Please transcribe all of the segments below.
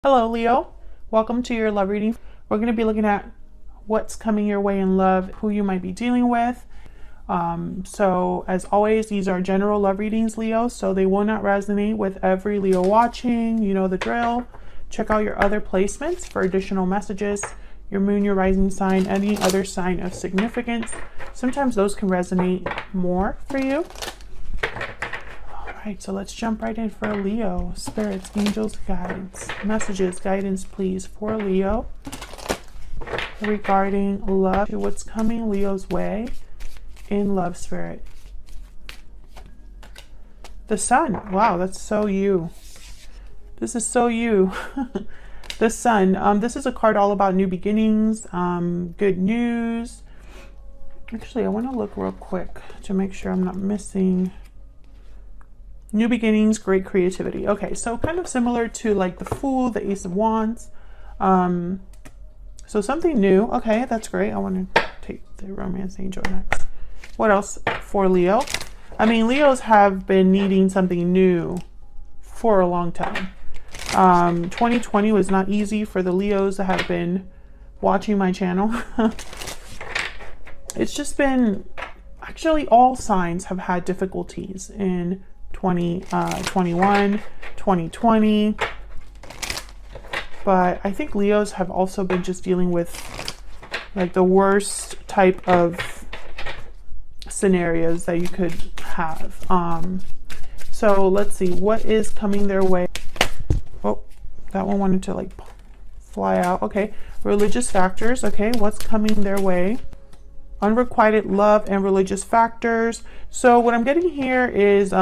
Hello, Leo. Welcome to your love reading. We're going to be looking at what's coming your way in love, who you might be dealing with. So as always, these are general love readings, Leo, so they will not resonate with every Leo watching. You know the drill. Check out your other placements for additional messages, your moon, your rising sign, any other sign of significance. Sometimes those can resonate more for you. Alright, so let's jump right in for Leo. Spirits, angels, guides, messages, guidance, please, for Leo regarding love. What's coming Leo's way in love, spirit? The Sun. Wow, that's so you. This is so you. The Sun. This is a card all about new beginnings, good news. Actually, I want to look real quick to make sure I'm not missing. New beginnings, great creativity. Okay, so kind of similar to like the Fool, the Ace of Wands. So something new. Okay, that's great. I want to take the Romance Angel next. What else for Leo? I mean, Leos have been needing something new for a long time. 2020 was not easy for the Leos that have been watching my channel. It's just been, actually all signs have had difficulties in 2021, 2020, but I think Leos have also been just dealing with like the worst type of scenarios that you could have. So let's see what is coming their way. Oh, that one wanted to like fly out. Okay, religious factors. Okay, what's coming their way? Unrequited love and religious factors. So what I'm getting here is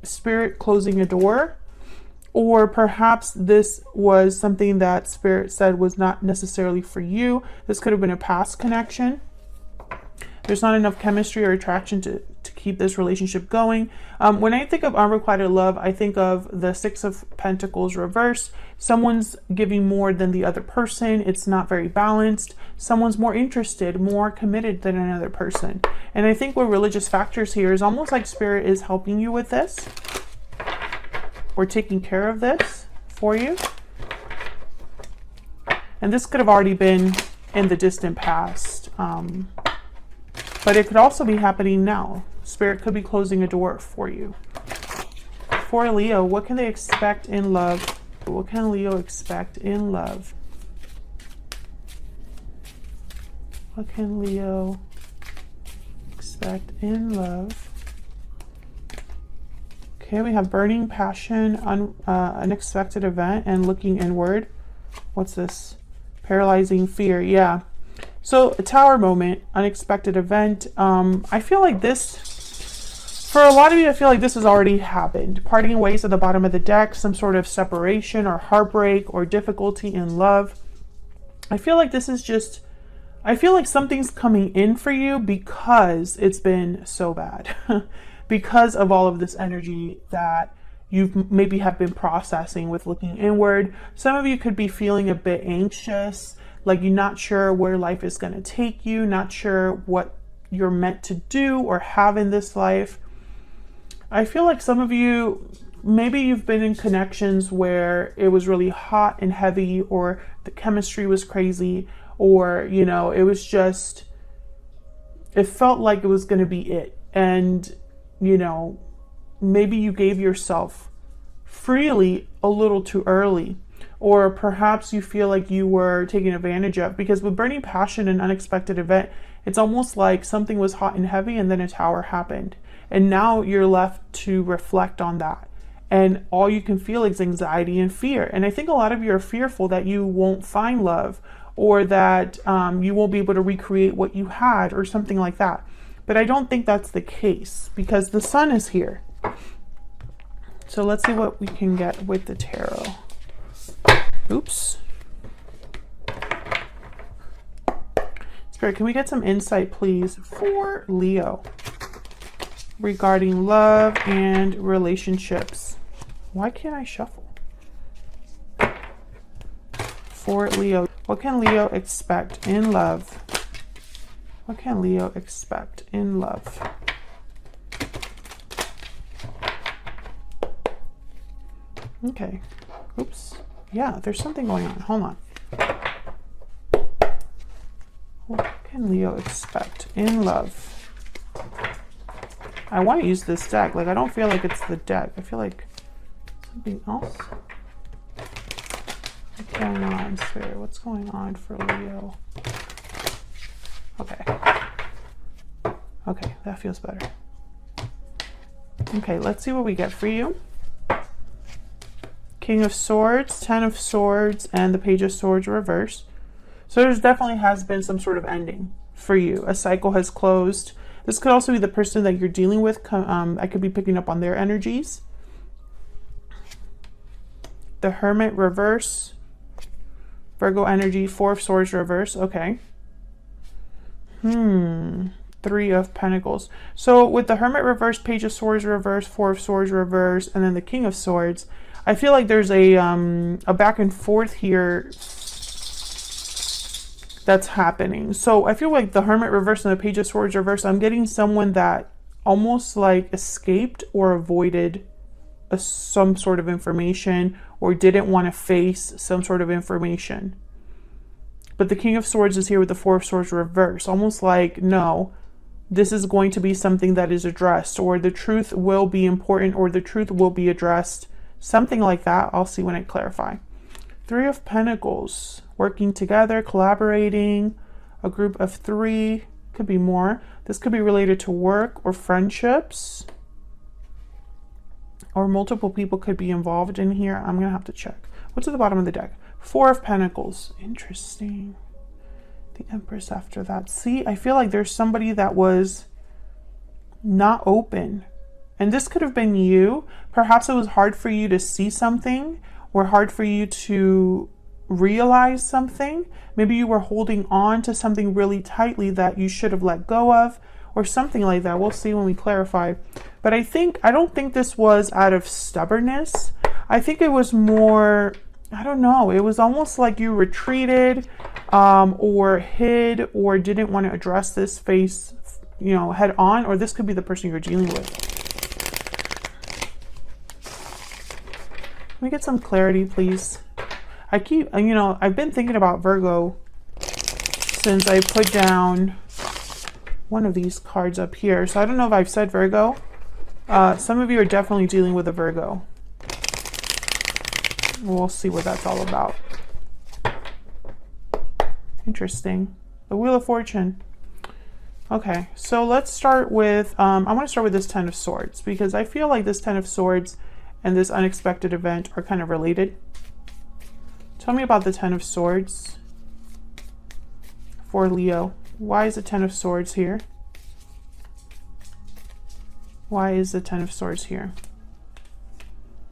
spirit closing a door, or perhaps this was something that spirit said was not necessarily for you. This could have been a past connection. There's not enough chemistry or attraction to keep this relationship going. When I think of unrequited love, I think of the Six of Pentacles reversed. Someone's giving more than the other person. It's not very balanced. Someone's more interested, more committed than another person. And I think with religious factors here is almost like spirit is helping you with this. We're taking care of this for you. And this could have already been in the distant past. But it could also be happening now. Spirit could be closing a door for you. For Leo, what can they expect in love? What can Leo expect in love? What can Leo expect in love? Okay, we have burning passion, unexpected event, and looking inward. What's this? Paralyzing fear. Yeah. So a tower moment, unexpected event. I feel like this, for a lot of you, I feel like this has already happened. Parting ways at the bottom of the deck, some sort of separation or heartbreak or difficulty in love. I feel like this is just, I feel like something's coming in for you because it's been so bad. Because of all of this energy that you maybe have been processing with looking inward. Some of you could be feeling a bit anxious, like you're not sure where life is going to take you, not sure what you're meant to do or have in this life. I feel like some of you, maybe you've been in connections where it was really hot and heavy, or the chemistry was crazy, or, you know, it was just, it felt like it was going to be it. And, you know, maybe you gave yourself freely a little too early. Or perhaps you feel like you were taken advantage of, because with burning passion and unexpected event, it's almost like something was hot and heavy and then a tower happened. And now you're left to reflect on that. And all you can feel is anxiety and fear. And I think a lot of you are fearful that you won't find love, or that you won't be able to recreate what you had, or something like that. But I don't think that's the case, because the Sun is here. So let's see what we can get with the tarot. Oops. Spirit, can we get some insight, please, for Leo regarding love and relationships? Why can't I shuffle? For Leo, what can Leo expect in love? What can Leo expect in love? Okay. Oops. Yeah, there's something going on. Hold on. What can Leo expect in love? I want to use this deck. Like, I don't feel like it's the deck. I feel like something else. What's going on, Spirit? What's going on for Leo? Okay. Okay, that feels better. Okay, let's see what we get for you. King of Swords, Ten of Swords, and the Page of Swords reverse. So there's definitely has been some sort of ending for you. A cycle has closed. This could also be the person that you're dealing with. I could be picking up on their energies. The Hermit reverse. Virgo energy, Four of Swords reverse. Okay. Three of Pentacles. So with the Hermit reverse, Page of Swords reverse, Four of Swords reverse, and then the King of Swords, I feel like there's a back and forth here that's happening. So I feel like the Hermit reverse and the Page of Swords reverse, I'm getting someone that almost like escaped or avoided some sort of information or didn't want to face some sort of information. But the King of Swords is here with the Four of Swords reverse, almost like, no, this is going to be something that is addressed, or the truth will be important, or the truth will be addressed. Something like that. I'll see when I clarify. Three of Pentacles, working together, collaborating, a group of three, could be more. This could be related to work or friendships, or multiple people could be involved in here. I'm going to have to check. What's at the bottom of the deck? Four of Pentacles. Interesting. The Empress after that. See, I feel like there's somebody that was not open. And this could have been you. Perhaps it was hard for you to see something or hard for you to realize something. Maybe you were holding on to something really tightly that you should have let go of or something like that. We'll see when we clarify. But I don't think this was out of stubbornness. I think it was more, I don't know. It was almost like you retreated or hid or didn't want to address this face, head on, or this could be the person you're dealing with. Let me get some clarity, please. I've been thinking about Virgo since I put down one of these cards up here. So I don't know if I've said Virgo. Some of you are definitely dealing with a Virgo. We'll see what that's all about. Interesting. The Wheel of Fortune. Okay, so let's start with, I want to start with this Ten of Swords because I feel like this Ten of Swords and this unexpected event are kind of related. Tell me about the Ten of Swords for Leo. Why is the Ten of Swords here? Why is the Ten of Swords here?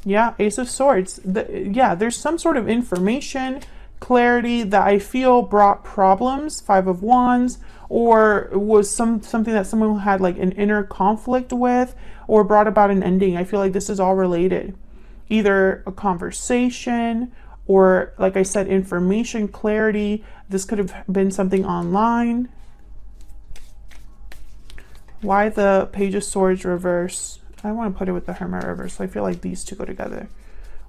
Yeah, Ace of Swords. There's some sort of information, clarity that I feel brought problems. Five of Wands, or was something that someone had like an inner conflict with, or brought about an ending. I feel like this is all related. Either a conversation, or like I said, information, clarity. This could have been something online. Why the Page of Swords reverse? I want to put it with the Hermit reverse. So I feel like these two go together.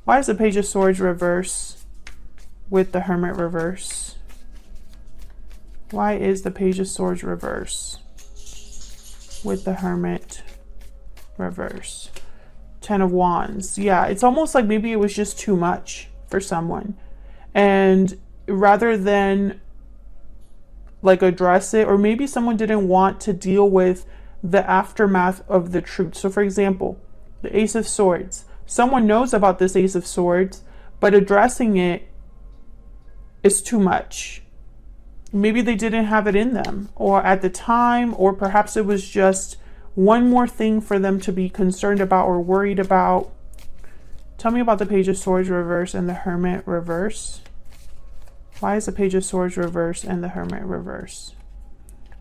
Why is the Page of Swords reverse with the Hermit reverse? Why is the Page of Swords reverse with the Hermit reverse? Ten of Wands. Yeah, it's almost like maybe it was just too much for someone. And rather than like address it, or maybe someone didn't want to deal with the aftermath of the truth. So for example, the Ace of Swords. Someone knows about this Ace of Swords, but addressing it is too much. Maybe they didn't have it in them, or at the time, or perhaps it was just one more thing for them to be concerned about or worried about. Tell me about the Page of Swords reverse and the Hermit reverse. Why is the Page of Swords reverse and the Hermit reverse?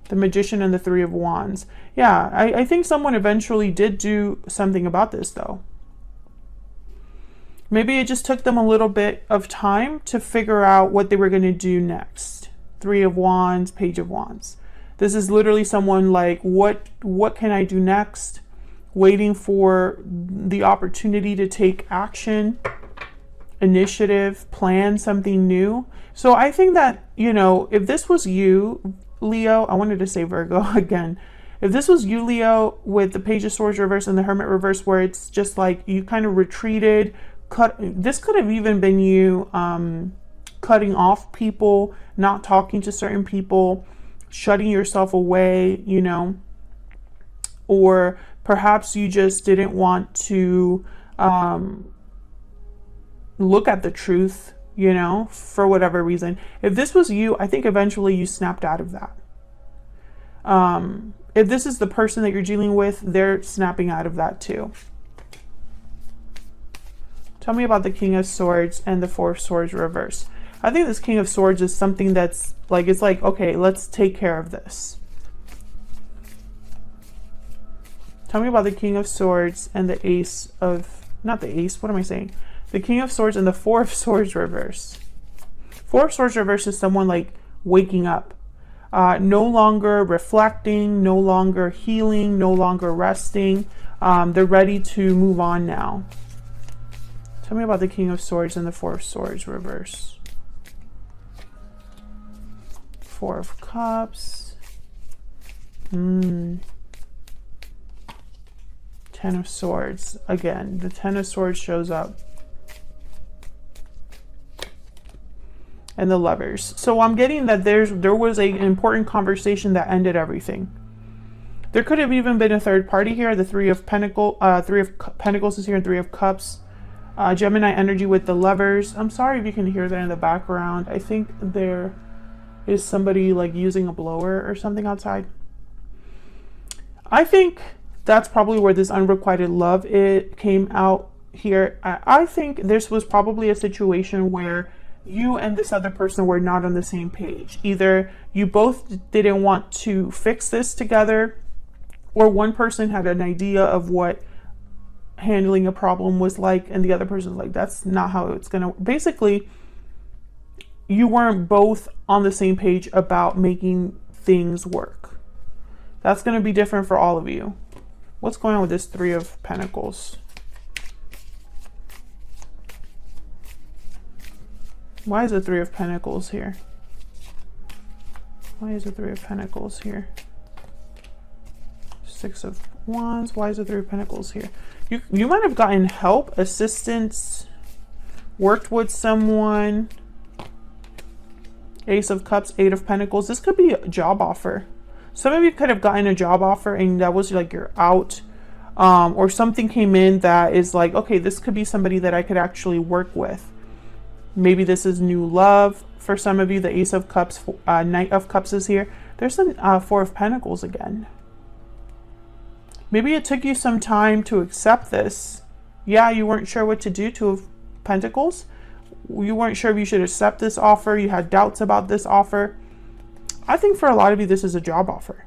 The Magician and the Three of Wands. Yeah, I think someone eventually did do something about this though. Maybe it just took them a little bit of time to figure out what they were going to do next. Three of Wands, Page of Wands. This is literally someone like, what can I do next? Waiting for the opportunity to take action. initiative, plan something new. So I think that, you know, if this was you, Leo, I wanted to say Virgo again. If this was you, Leo, with the Page of Swords reverse and the Hermit reverse, where it's just like you kind of retreated, this could have even been you cutting off people, not talking to certain people, shutting yourself away, you know, or perhaps you just didn't want to look at the truth, you know, for whatever reason. If this was you, I think eventually you snapped out of that. If this is the person that you're dealing with, they're snapping out of that too. Tell me about the King of Swords and the Four of Swords reverse. I think this King of Swords is something that's like, it's like, okay, let's take care of this. Tell me about the King of Swords and the Ace of, not the Ace, what am I saying? The King of Swords and the Four of Swords reverse. Four of Swords reverse is someone like waking up. No longer reflecting, no longer healing, no longer resting. They're ready to move on now. Tell me about the King of Swords and the Four of Swords reverse. Four of Cups. Ten of Swords. Again, the Ten of Swords shows up. And the Lovers. So I'm getting that there was an important conversation that ended everything. There could have even been a third party here. The Three of Pentacles is here and Three of Cups. Gemini energy with the Lovers. I'm sorry if you can hear that in the background. I think there is somebody like using a blower or something outside. I think that's probably where this unrequited love came out here. I think this was probably a situation where you and this other person were not on the same page. Either you both didn't want to fix this together, or one person had an idea of what handling a problem was like, and the other person was like, that's not how it's gonna. Basically, you weren't both on the same page about making things work. That's gonna be different for all of you. What's going on with this Three of Pentacles? Why is the Three of Pentacles here? Why is the Three of Pentacles here? Six of Wands. Why is the Three of Pentacles here? You might have gotten help, assistance, worked with someone. Ace of Cups, Eight of Pentacles. This could be a job offer. Some of you could have gotten a job offer and that was like you're out. Or something came in that is like, okay, this could be somebody that I could actually work with. Maybe this is new love for some of you. The Ace of Cups, Knight of Cups is here. There's some Four of Pentacles again. Maybe it took you some time to accept this. Yeah, you weren't sure what to do. Two of Pentacles. You weren't sure if you should accept this offer. You had doubts about this offer. I think for a lot of you, this is a job offer.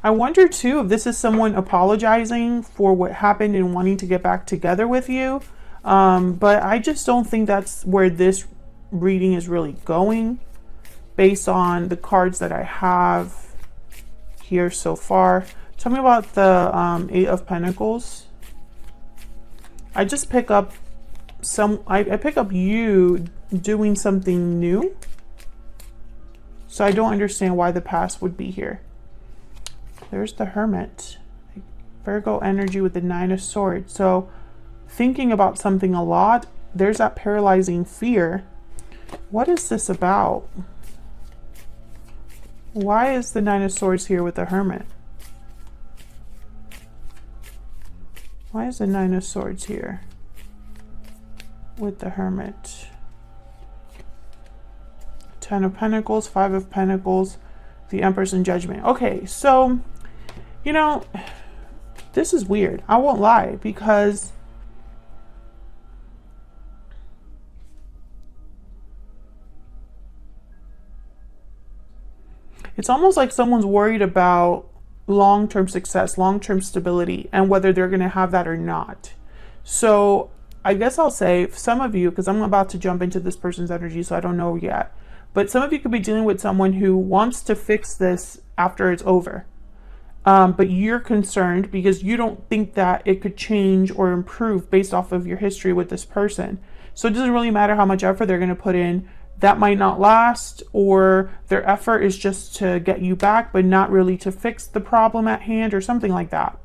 I wonder too if this is someone apologizing for what happened and wanting to get back together with you. But I just don't think that's where this reading is really going based on the cards that I have here so far. Tell me about the Eight of Pentacles. I just pick up I pick up you doing something new. So I don't understand why the past would be here. There's the Hermit. Virgo energy with the Nine of Swords. So thinking about something a lot. There's that paralyzing fear. What is this about? Why is the Nine of Swords here with the Hermit? Why is the Nine of Swords here with the Hermit? Ten of Pentacles, Five of Pentacles, the Empress and Judgment. Okay, so, you know, this is weird. I won't lie, because it's almost like someone's worried about long-term success, long-term stability, and whether they're going to have that or not. So I guess I'll say some of you, because I'm about to jump into this person's energy, so I don't know yet, but some of you could be dealing with someone who wants to fix this after it's over. But you're concerned because you don't think that it could change or improve based off of your history with this person. So it doesn't really matter how much effort they're going to put in. That might not last, or their effort is just to get you back, but not really to fix the problem at hand or something like that.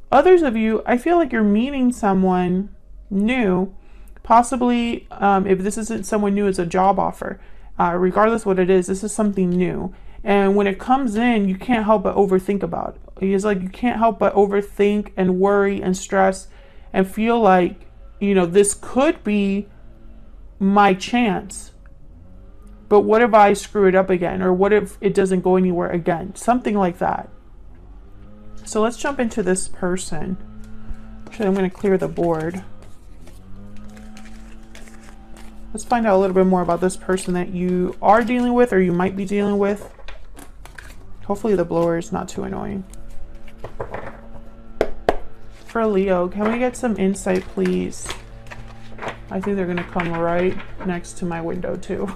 Others of you, I feel like you're meeting someone new, possibly if this isn't someone new, it's a job offer. Regardless what it is, this is something new. And when it comes in, you can't help but overthink about it. It's like you can't help but overthink and worry and stress and feel like, you know, this could be my chance. But what if I screw it up again? Or what if it doesn't go anywhere again? Something like that. So let's jump into this person. Actually, I'm going to clear the board. Let's find out a little bit more about this person that you are dealing with or you might be dealing with. Hopefully the blower is not too annoying. For Leo, can we get some insight, please? I think they're going to come right next to my window too.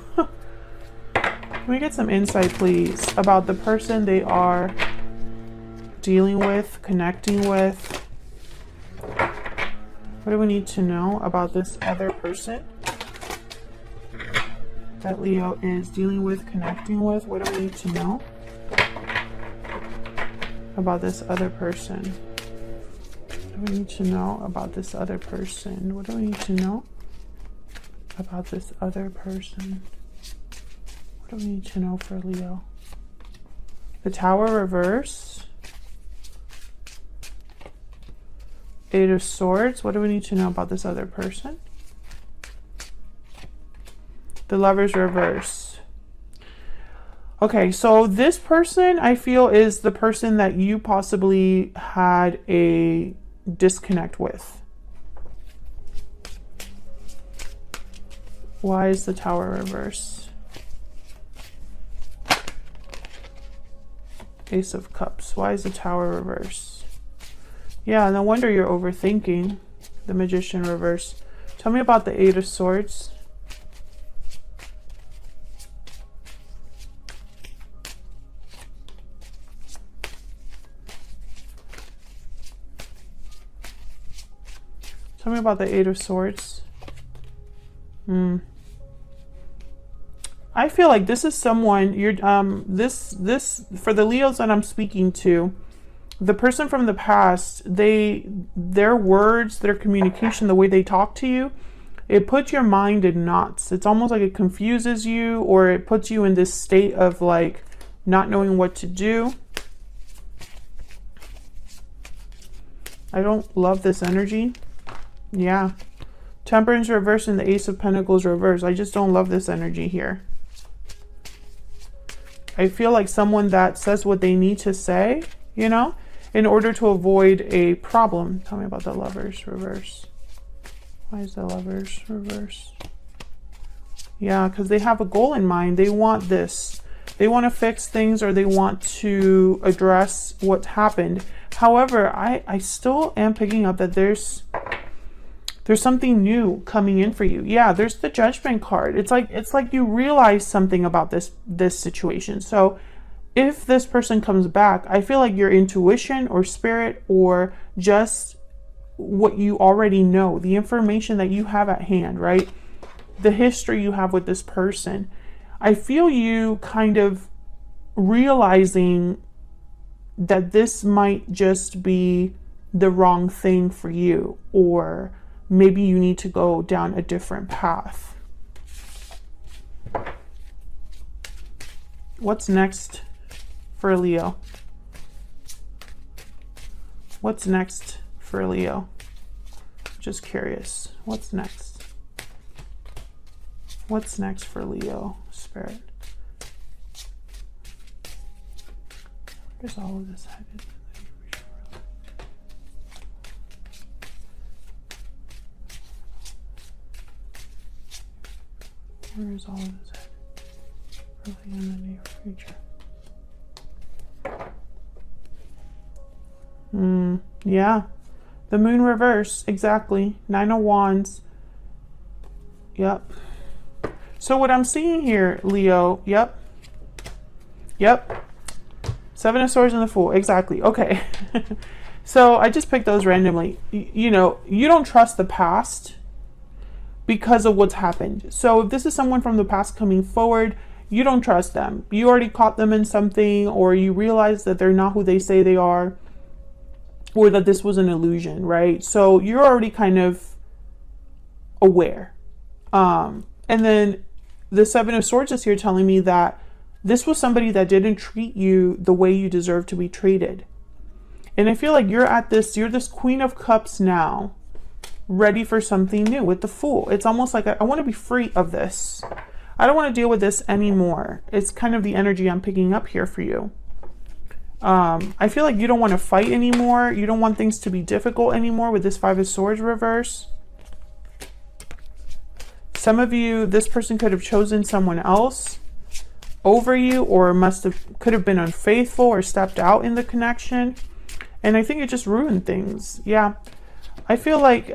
Can we get some insight, please, about the person they are dealing with, connecting with? What do we need to know about this other person that Leo is dealing with, connecting with? What do we need to know about this other person? What do we need to know about this other person? What do we need to know about this other person? What do we need to know for Leo? The Tower reverse. Eight of Swords. What do we need to know about this other person? The Lovers reverse. Okay, so this person I feel is the person that you possibly had a disconnect with. Why is the Tower reverse? Ace of Cups. Why is the Tower reverse? Yeah, no wonder you're overthinking. The Magician reverse. Tell me about the Eight of Swords. Tell me about the Eight of Swords. I feel like this is someone you're this for the Leos that I'm speaking to, the person from the past, their words, their communication, the way they talk to you, it puts your mind in knots. It's almost like it confuses you, or it puts you in this state of like not knowing what to do. I don't love this energy. Yeah. Temperance reverse and the Ace of Pentacles reverse. I just don't love this energy here. I feel like someone that says what they need to say, you know, in order to avoid a problem. Tell me about the Lovers reverse. Why is the Lovers reverse? Yeah, because they have a goal in mind. They want this. They want to fix things, or they want to address what happened. However, I still am picking up that there's something new coming in for you. Yeah, there's the Judgment card. It's like you realize something about this situation. So if this person comes back, I feel like your intuition or spirit, or just what you already know, the information that you have at hand, right? The history you have with this person. I feel you kind of realizing that this might just be the wrong thing for you, or maybe you need to go down a different path. What's next for Leo? What's next for Leo? Just curious. What's next? What's next for Leo, Spirit? Where's all of this headed? Where is all of this headed? Early in the near future. Yeah. The Moon reverse. Exactly. Nine of Wands. Yep. So what I'm seeing here, Leo, yep. Seven of Swords and the Fool. Exactly. Okay. So I just picked those randomly. You know, you don't trust the past because of what's happened. So if this is someone from the past coming forward, you don't trust them. You already caught them in something, or you realize that they're not who they say they are, or that this was an illusion, right? So you're already kind of aware. And then the Seven of Swords is here telling me that this was somebody that didn't treat you the way you deserve to be treated. And I feel like you're this Queen of Cups now, ready for something new with the Fool. It's almost like I want to be free of this. I don't want to deal with this anymore. It's kind of the energy I'm picking up here for you. I feel like you don't want to fight anymore. You don't want things to be difficult anymore with this Five of Swords reverse. Some of you, this person could have chosen someone else over you, or could have been unfaithful or stepped out in the connection. And I think it just ruined things. Yeah. I feel like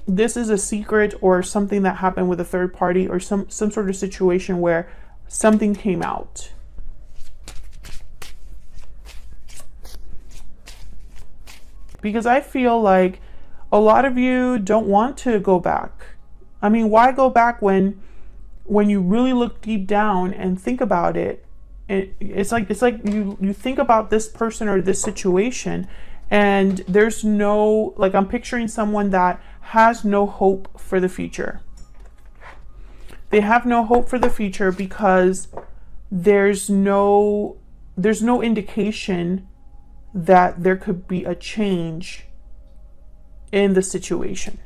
this is a secret or something that happened with a third party, or some sort of situation where something came out. Because I feel like a lot of you don't want to go back. I mean, why go back when you really look deep down and think about it? It's like you think about this person or this situation, and there's no, like, I'm picturing someone that has no hope for the future. They have no hope for the future because there's no indication that there could be a change in the situation.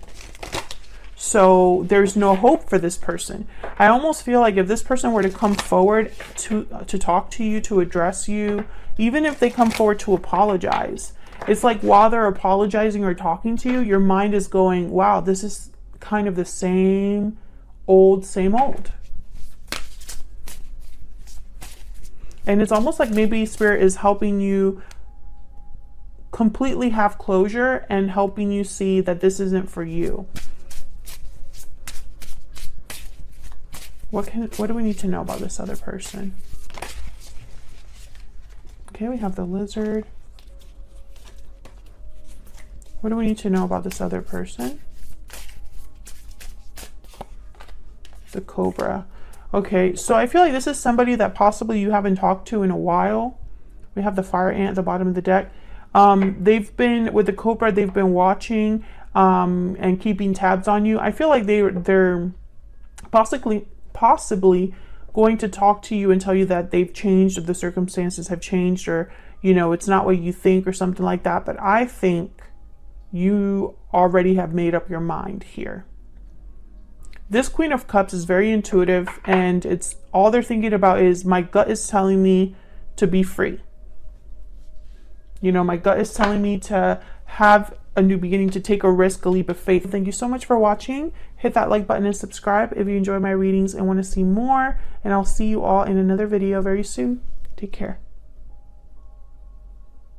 So there's no hope for this person. I almost feel like if this person were to come forward to talk to you, to address you, even if they come forward to apologize, it's like while they're apologizing or talking to you, your mind is going, wow, this is kind of the same old. And it's almost like maybe Spirit is helping you completely have closure and helping you see that this isn't for you. What do we need to know about this other person? Okay, we have the Lizard. What do we need to know about this other person? The Cobra. Okay, so I feel like this is somebody that possibly you haven't talked to in a while. We have the Fire Ant at the bottom of the deck. They've been, with the Cobra, they've been watching and keeping tabs on you. I feel like they're possibly going to talk to you and tell you that they've changed, or the circumstances have changed, or, you know, it's not what you think, or something like that. But I think you already have made up your mind here. This Queen of Cups is very intuitive, and it's all they're thinking about is, my gut is telling me to be free. You know, my gut is telling me to have a new beginning, to take a risk, a leap of faith. Thank you so much for watching. Hit that like button and subscribe if you enjoy my readings and want to see more. And I'll see you all in another video very soon. Take care.